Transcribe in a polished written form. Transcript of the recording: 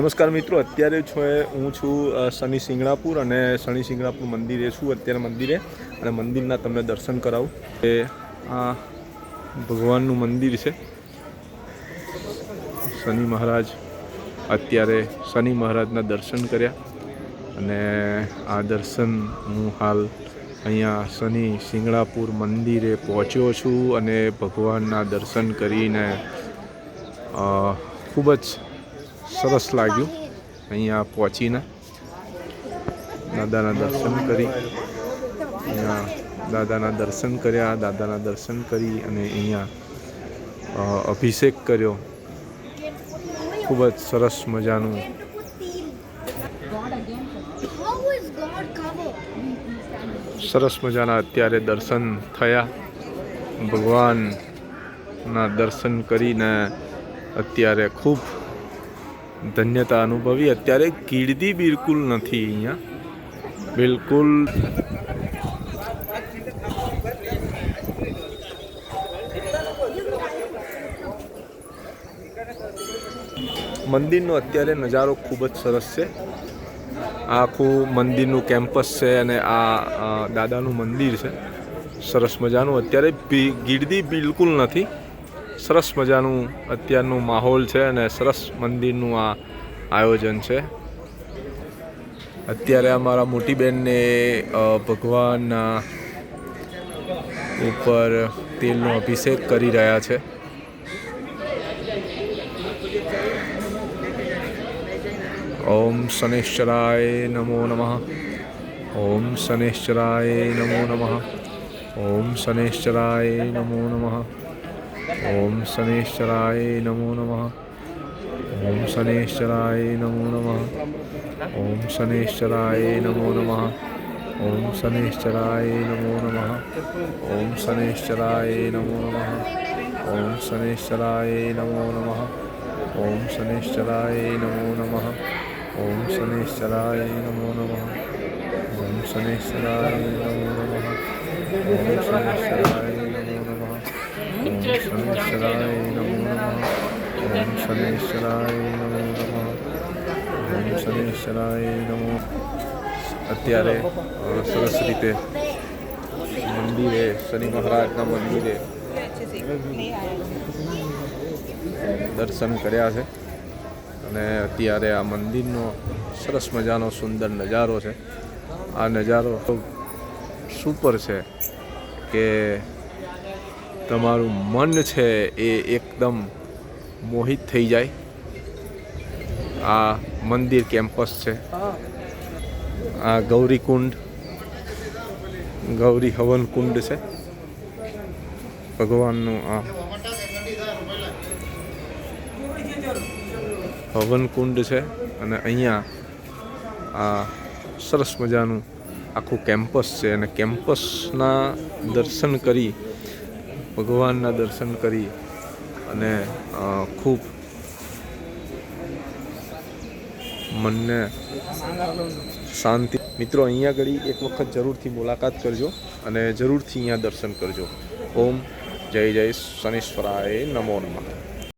નમસ્કાર મિત્રો, અત્યારે હું છું શનિ સિંગણાપુર અને શનિ સિંગણાપુર મંદિરે છું અત્યારે મંદિરે અને મંદિરના તમને દર્શન કરાવું. એ આ ભગવાનનું મંદિર છે. શનિ મહારાજ, અત્યારે શનિ મહારાજના દર્શન કર્યા અને આ દર્શન હું હાલ અહીંયા શનિ સિંગણાપુર મંદિરે પહોંચ્યો છું અને ભગવાનના દર્શન કરીને ખૂબ જ સરસ લાગ્યું. અહીંયા પહોંચીને દાદાના દર્શન કરી, અહીંયા દાદાના દર્શન કર્યા, દાદાના દર્શન કરી અને અહીંયા અભિષેક કર્યો. ખૂબ જ સરસ મજાનું અત્યારે દર્શન થયા. ભગવાનના દર્શન કરીને અત્યારે ખૂબ ધન્યતા અનુભવી. અત્યારે ગીર્દી બિલકુલ નથી અહીંયા, બિલકુલ મંદિરનો અત્યારે નજારો ખૂબ જ સરસ છે. આખું મંદિરનું કેમ્પસ છે અને આ દાદાનું મંદિર છે સરસ મજાનું. અત્યારે ગીર્દી બિલકુલ નથી. સરસ મજાનું અત્યારનું માહોલ છે અને સરસ મંદિરનું આ આયોજન છે. અત્યારે અમારા મોટી બહેનને ભગવાનના ઉપર તેલનો અભિષેક કરી રહ્યા છે. ઓમ શનેશ્વરાય નમો નમઃ. ઓમ શનેશ્વરાય નમો નમઃ. ઓમ શનેશ્વરાય નમો નમઃ. ઓમ શનેશ્વરાય નમો નમઃ. ઓમ શનેશ્વરાય નમો નમઃ. ઓમ શનેશ્વરાય નમો નમઃ. ઓમ શનેશ્વરાય નમો નમઃ. ઓમ શનેશ્વરાય નમો નમઃ. ઓમ શનેશ્વરાય નમો નમઃ. ઓમ શનેશ્વરાય નમો નમઃ. ઓમ શનેશ્વરાય નમો નમઃ. ઓમ શનેશ્વરાય નમો નમઃ. ઓમ શનેશ્વરાય નમો નમઃ. ઓમ શનેશ્વરાય નમો નમઃ. ઓમ શનેશ્વરાય નમો નમઃ. ઓમ શનેશ્વરાય નમો. અત્યારે સરસ રીતે મંદિરે, શનિ મહારાજના મંદિરે દર્શન કર્યા છે અને અત્યારે આ મંદિરનો સરસ મજાનો સુંદર નજારો છે. આ નજારો સુપર છે કે તમારું મન છે એ એકદમ મોહિત થઈ જાય. આ મંદિર કેમ્પસ છે. આ ગૌરી હવન કુંડ છે. ભગવાનનું આ હવન કુંડ છે અને અહીંયા આ સરસ મજાનું આખું કેમ્પસ છે અને કેમ્પસના દર્શન કરી, ભગવાનના દર્શન કરી અને ખૂબ મનને શાંતિ. મિત્રો, અહીંયા આગળ એક વખત જરૂરથી મુલાકાત કરજો અને જરૂરથી અહીંયા દર્શન કરજો. ઓમ જય જય શનીશ્વરાય નમો નમઃ.